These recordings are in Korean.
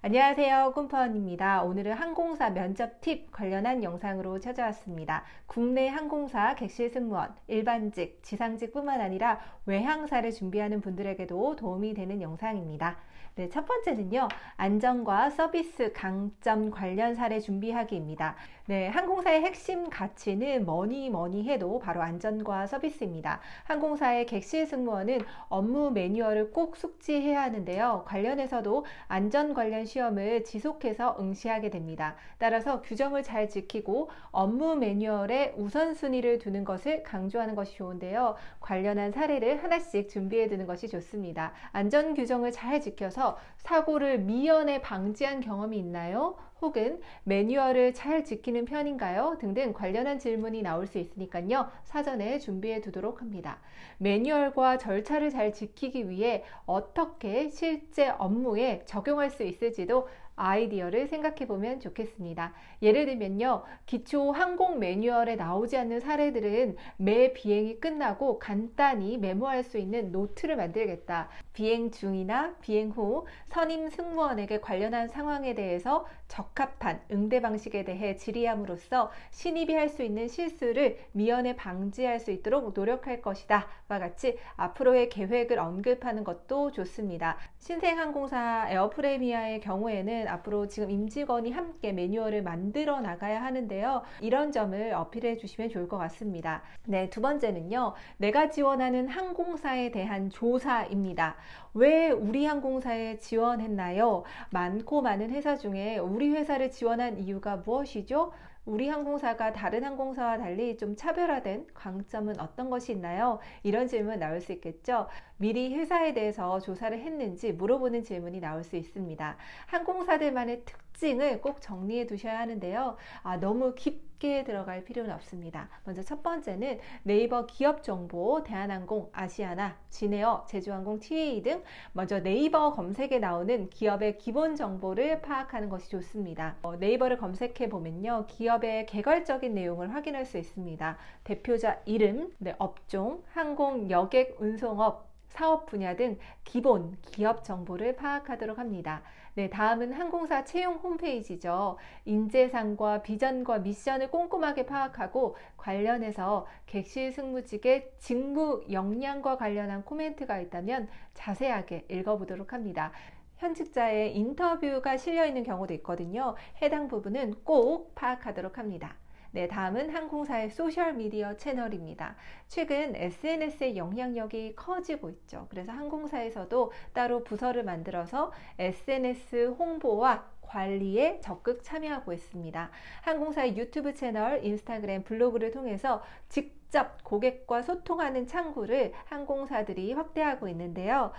안녕하세요. 꿈퍼원입니다. 오늘은 항공사 면접 팁 관련한 영상으로 찾아왔습니다. 국내 항공사 객실 승무원, 일반직, 지상직뿐만 아니라 외항사를 준비하는 분들에게도 도움이 되는 영상입니다. 네, 첫 번째는요, 안전과 서비스 강점 관련 사례 준비하기입니다. 네, 항공사의 핵심 가치는 뭐니 해도 바로 안전과 서비스입니다. 항공사의 객실 승무원은 업무 매뉴얼을 꼭 숙지해야 하는데요. 관련해서도 안전 관련 시험을 지속해서 응시하게 됩니다. 따라서 규정을 잘 지키고 업무 매뉴얼에 우선순위를 두는 것을 강조하는 것이 좋은데요. 관련한 사례를 하나씩 준비해 두는 것이 좋습니다. 안전 규정을 잘 지켜서 사고를 미연에 방지한 경험이 있나요? 혹은 매뉴얼을 잘 지키는 편인가요? 등등 관련한 질문이 나올 수 있으니까요. 사전에 준비해 두도록 합니다. 매뉴얼과 절차를 잘 지키기 위해 어떻게 실제 업무에 적용할 수 있을지도 아이디어를 생각해 보면 좋겠습니다. 예를 들면요, 기초 항공 매뉴얼에 나오지 않는 사례들은 매 비행이 끝나고 간단히 메모할 수 있는 노트를 만들겠다. 비행 중이나 비행 후 선임 승무원에게 관련한 상황에 대해서 적합한 응대 방식에 대해 질의함으로써 신입이 할 수 있는 실수를 미연에 방지할 수 있도록 노력할 것이다. 와 같이 앞으로의 계획을 언급하는 것도 좋습니다. 신생항공사 에어프레미아의 경우에는 앞으로 지금 임직원이 함께 매뉴얼을 만들어 나가야 하는데요. 이런 점을 어필해 주시면 좋을 것 같습니다. 네, 두 번째는요, 내가 지원하는 항공사에 대한 조사입니다. 왜 우리 항공사에 지원했나요? 많고 많은 회사 중에 우리 회사를 지원한 이유가 무엇이죠? 우리 항공사가 다른 항공사와 달리 좀 차별화된 강점은 어떤 것이 있나요? 이런 질문 나올 수 있겠죠. 미리 회사에 대해서 조사를 했는지 물어보는 질문이 나올 수 있습니다. 항공사들만의 특징을 꼭 정리해 두셔야 하는데요. 너무 깊게 들어갈 필요는 없습니다. 먼저 첫 번째는 네이버 기업 정보, 대한항공, 아시아나, 진에어, 제주항공, TA 등 먼저 네이버 검색에 나오는 기업의 기본 정보를 파악하는 것이 좋습니다. 네이버를 검색해 보면요, 기업의 개괄적인 내용을 확인할 수 있습니다. 대표자 이름, 업종, 항공, 여객, 운송업, 사업 분야 등 기본 기업 정보를 파악하도록 합니다. 네, 다음은 항공사 채용 홈페이지죠. 인재상과 비전과 미션을 꼼꼼하게 파악하고 관련해서 객실 승무직의 직무 역량과 관련한 코멘트가 있다면 자세하게 읽어보도록 합니다. 현직자의 인터뷰가 실려 있는 경우도 있거든요. 해당 부분은 꼭 파악하도록 합니다. 네, 다음은 항공사의 소셜미디어 채널입니다. 최근 SNS의 영향력이 커지고 있죠. 그래서 항공사에서도 따로 부서를 만들어서 SNS 홍보와 관리에 적극 참여하고 있습니다. 항공사의 유튜브 채널, 인스타그램, 블로그를 통해서 직접 고객과 소통하는 창구를 항공사들이 확대하고 있는데요.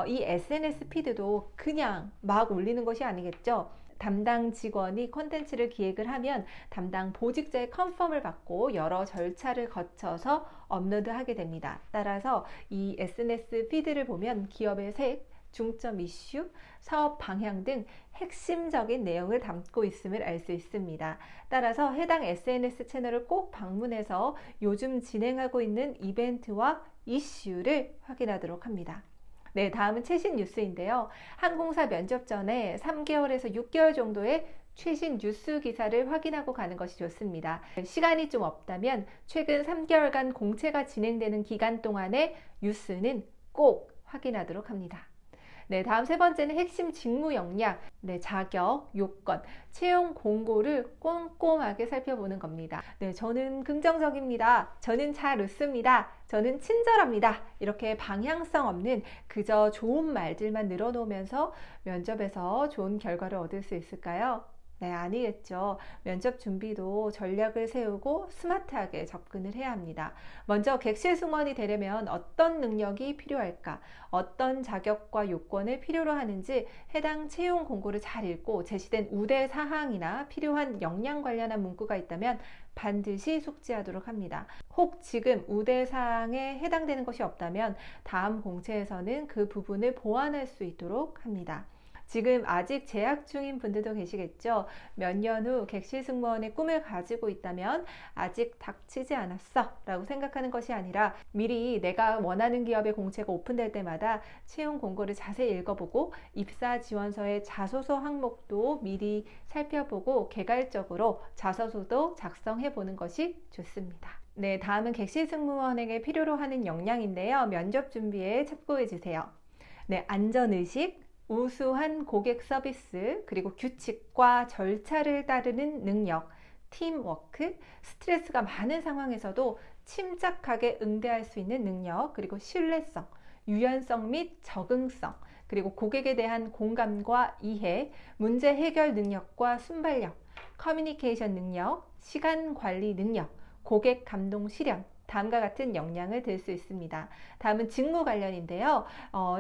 이 SNS 피드도 그냥 막 올리는 것이 아니겠죠. 담당 직원이 콘텐츠를 기획을 하면 담당 보직자의 컨펌을 받고 여러 절차를 거쳐서 업로드하게 됩니다. 따라서 이 SNS 피드를 보면 기업의 색, 중점 이슈, 사업 방향 등 핵심적인 내용을 담고 있음을 알 수 있습니다. 따라서 해당 SNS 채널을 꼭 방문해서 요즘 진행하고 있는 이벤트와 이슈를 확인하도록 합니다. 네, 다음은 최신 뉴스인데요. 항공사 면접 전에 3개월에서 6개월 정도의 최신 뉴스 기사를 확인하고 가는 것이 좋습니다. 시간이 좀 없다면 최근 3개월간 공채가 진행되는 기간 동안의 뉴스는 꼭 확인하도록 합니다. 네, 다음 세 번째는 핵심 직무 역량, 자격, 요건, 채용 공고를 꼼꼼하게 살펴보는 겁니다. 네, 저는 긍정적입니다. 저는 잘 웃습니다. 저는 친절합니다. 이렇게 방향성 없는 그저 좋은 말들만 늘어놓으면서 면접에서 좋은 결과를 얻을 수 있을까요? 네, 아니겠죠. 면접 준비도 전략을 세우고 스마트하게 접근을 해야 합니다. 먼저 객실 승무원이 되려면 어떤 능력이 필요할까? 어떤 자격과 요건을 필요로 하는지 해당 채용 공고를 잘 읽고 제시된 우대 사항이나 필요한 역량 관련한 문구가 있다면 반드시 숙지하도록 합니다. 혹 지금 우대 사항에 해당되는 것이 없다면 다음 공채에서는 그 부분을 보완할 수 있도록 합니다. 지금 아직 재학 중인 분들도 계시겠죠. 몇 년 후 객실 승무원의 꿈을 가지고 있다면 아직 닥치지 않았어 라고 생각하는 것이 아니라 미리 내가 원하는 기업의 공채가 오픈될 때마다 채용 공고를 자세히 읽어보고 입사 지원서의 자소서 항목도 미리 살펴보고 개괄적으로 자소서도 작성해 보는 것이 좋습니다. 네, 다음은 객실 승무원에게 필요로 하는 역량인데요. 면접 준비에 참고해 주세요. 네, 안전의식, 우수한 고객 서비스, 그리고 규칙과 절차를 따르는 능력, 팀워크, 스트레스가 많은 상황에서도 침착하게 응대할 수 있는 능력, 그리고 신뢰성, 유연성 및 적응성, 그리고 고객에 대한 공감과 이해, 문제 해결 능력과 순발력, 커뮤니케이션 능력, 시간 관리 능력, 고객 감동 실현, 다음과 같은 역량을 들 수 있습니다. 다음은 직무 관련인데요.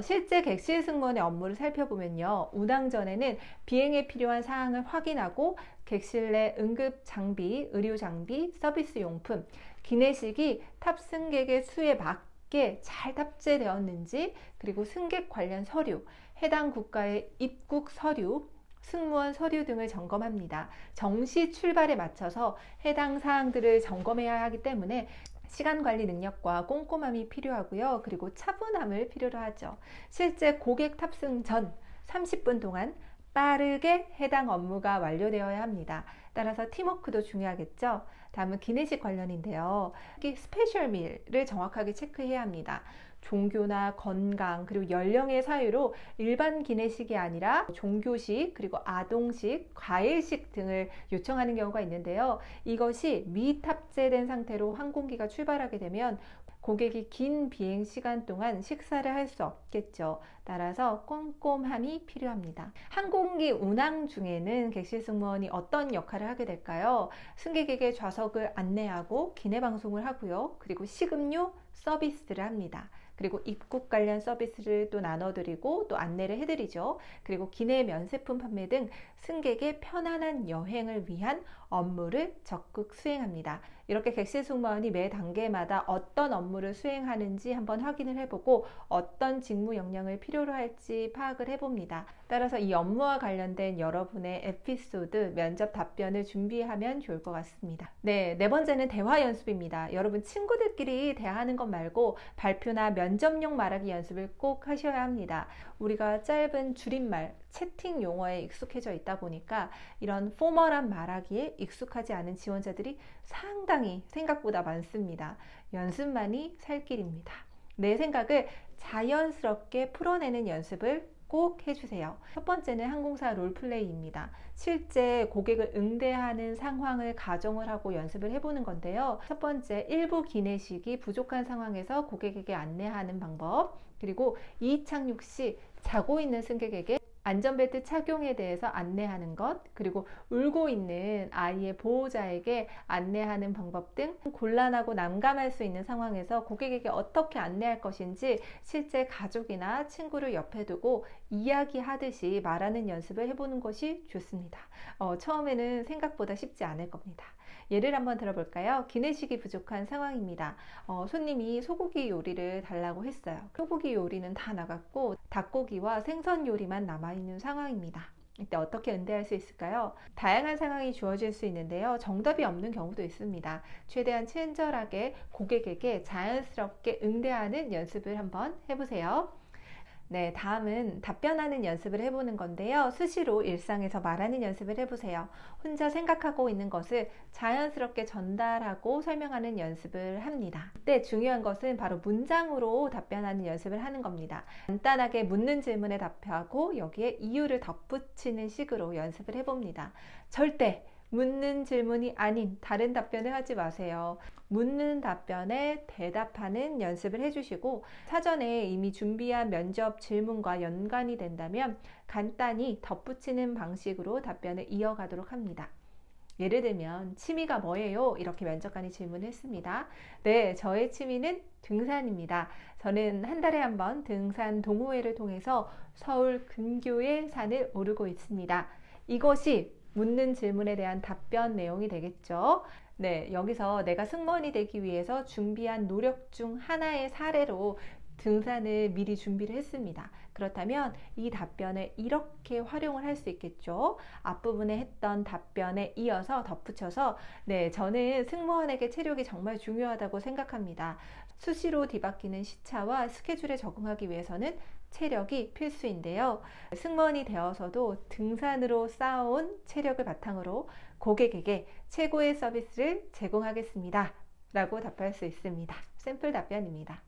실제 객실 승무원의 업무를 살펴보면요. 운항 전에는 비행에 필요한 사항을 확인하고 객실 내 응급 장비, 의료 장비, 서비스 용품, 기내식이 탑승객의 수에 맞게 잘 탑재되었는지, 그리고 승객 관련 서류, 해당 국가의 입국 서류, 승무원 서류 등을 점검합니다. 정시 출발에 맞춰서 해당 사항들을 점검해야 하기 때문에 시간 관리 능력과 꼼꼼함이 필요하고요. 그리고 차분함을 필요로 하죠. 실제 고객 탑승 전 30분 동안 빠르게 해당 업무가 완료되어야 합니다. 따라서 팀워크도 중요하겠죠. 다음은 기내식 관련인데요. 스페셜 밀을 정확하게 체크해야 합니다. 종교나 건강 그리고 연령의 사유로 일반 기내식이 아니라 종교식 그리고 아동식, 과일식 등을 요청하는 경우가 있는데요. 이것이 미탑재된 상태로 항공기가 출발하게 되면 고객이 긴 비행 시간 동안 식사를 할 수 없겠죠. 따라서 꼼꼼함이 필요합니다. 항공기 운항 중에는 객실 승무원이 어떤 역할을 하게 될까요? 승객에게 좌석을 안내하고 기내 방송을 하고요. 그리고 식음료 서비스를 합니다. 그리고 입국 관련 서비스를 또 나눠드리고 또 안내를 해드리죠. 그리고 기내 면세품 판매 등 승객의 편안한 여행을 위한 업무를 적극 수행합니다. 이렇게 객실 승무원이 매 단계마다 어떤 업무를 수행하는지 한번 확인을 해보고 어떤 직무 역량을 필요로 할지 파악을 해봅니다. 따라서 이 업무와 관련된 여러분의 에피소드, 면접 답변을 준비하면 좋을 것 같습니다. 네 번째는 대화 연습입니다. 여러분 친구들끼리 대화하는 것 말고 발표나 면접용 말하기 연습을 꼭 하셔야 합니다. 우리가 짧은 줄임말, 채팅 용어에 익숙해져 있다 보니까 이런 포멀한 말하기에 익숙하지 않은 지원자들이 상당히 생각보다 많습니다. 연습만이 살 길입니다. 내 생각을 자연스럽게 풀어내는 연습을 꼭 해주세요. 첫 번째는 항공사 롤플레이입니다. 실제 고객을 응대하는 상황을 가정을 하고 연습을 해보는 건데요. 첫 번째, 일부 기내식이 부족한 상황에서 고객에게 안내하는 방법, 그리고 이착륙 시 자고 있는 승객에게 안전벨트 착용에 대해서 안내하는 것, 그리고 울고 있는 아이의 보호자에게 안내하는 방법 등 곤란하고 난감할 수 있는 상황에서 고객에게 어떻게 안내할 것인지 실제 가족이나 친구를 옆에 두고 이야기하듯이 말하는 연습을 해보는 것이 좋습니다. 처음에는 생각보다 쉽지 않을 겁니다. 예를 한번 들어볼까요? 기내식이 부족한 상황입니다. 손님이 소고기 요리를 달라고 했어요. 소고기 요리는 다 나갔고 닭고기와 생선 요리만 남아있는 상황입니다. 이때 어떻게 응대할 수 있을까요? 다양한 상황이 주어질 수 있는데요. 정답이 없는 경우도 있습니다. 최대한 친절하게 고객에게 자연스럽게 응대하는 연습을 한번 해보세요. 네, 다음은 답변하는 연습을 해보는 건데요. 수시로 일상에서 말하는 연습을 해보세요. 혼자 생각하고 있는 것을 자연스럽게 전달하고 설명하는 연습을 합니다. 이때 중요한 것은 바로 문장으로 답변하는 연습을 하는 겁니다. 간단하게 묻는 질문에 답하고 여기에 이유를 덧붙이는 식으로 연습을 해봅니다. 절대 묻는 질문이 아닌 다른 답변을 하지 마세요. 묻는 답변에 대답하는 연습을 해주시고 사전에 이미 준비한 면접 질문과 연관이 된다면 간단히 덧붙이는 방식으로 답변을 이어가도록 합니다. 예를 들면 취미가 뭐예요? 이렇게 면접관이 질문했습니다. 네, 저의 취미는 등산입니다. 저는 한 달에 한 번 등산 동호회를 통해서 서울 근교의 산을 오르고 있습니다. 이것이 묻는 질문에 대한 답변 내용이 되겠죠. 네, 여기서 내가 승무원이 되기 위해서 준비한 노력 중 하나의 사례로 등산을 미리 준비를 했습니다. 그렇다면 이 답변을 이렇게 활용을 할 수 있겠죠. 앞부분에 했던 답변에 이어서 덧붙여서 네, 저는 승무원에게 체력이 정말 중요하다고 생각합니다. 수시로 뒤바뀌는 시차와 스케줄에 적응하기 위해서는 체력이 필수인데요. 승무원이 되어서도 등산으로 쌓아온 체력을 바탕으로 고객에게 최고의 서비스를 제공하겠습니다. 라고 답할 수 있습니다. 샘플 답변입니다.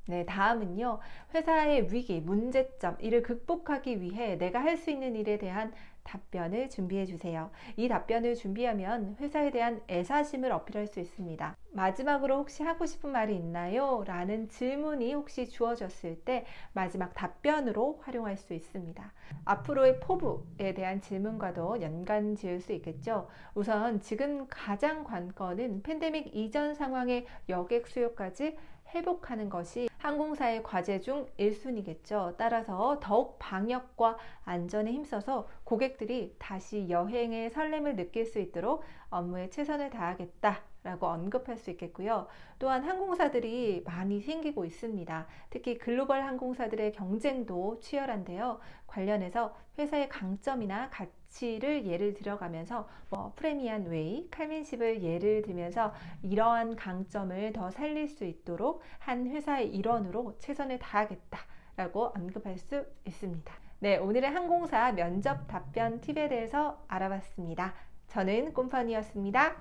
네, 다음은요. 회사의 위기, 문제점, 이를 극복하기 위해 내가 할 수 있는 일에 대한 답변을 준비해 주세요. 이 답변을 준비하면 회사에 대한 애사심을 어필할 수 있습니다. 마지막으로 혹시 하고 싶은 말이 있나요? 라는 질문이 혹시 주어졌을 때 마지막 답변으로 활용할 수 있습니다. 앞으로의 포부에 대한 질문과도 연관 지을 수 있겠죠. 우선 지금 가장 관건은 팬데믹 이전 상황의 여객 수요까지 회복하는 것이 항공사의 과제 중 1순위겠죠. 따라서 더욱 방역과 안전에 힘써서 고객들이 다시 여행의 설렘을 느낄 수 있도록 업무에 최선을 다하겠다 라고 언급할 수 있겠고요. 또한 항공사들이 많이 생기고 있습니다. 특히 글로벌 항공사들의 경쟁도 치열한데요. 관련해서 회사의 강점이나 가치를 예를 들어가면서 프리미엄 웨이, 칼민십을 예를 들면서 이러한 강점을 더 살릴 수 있도록 한 회사의 일원으로 최선을 다하겠다 라고 언급할 수 있습니다. 네, 오늘의 항공사 면접 답변 팁에 대해서 알아봤습니다. 저는 꼼펀이었습니다.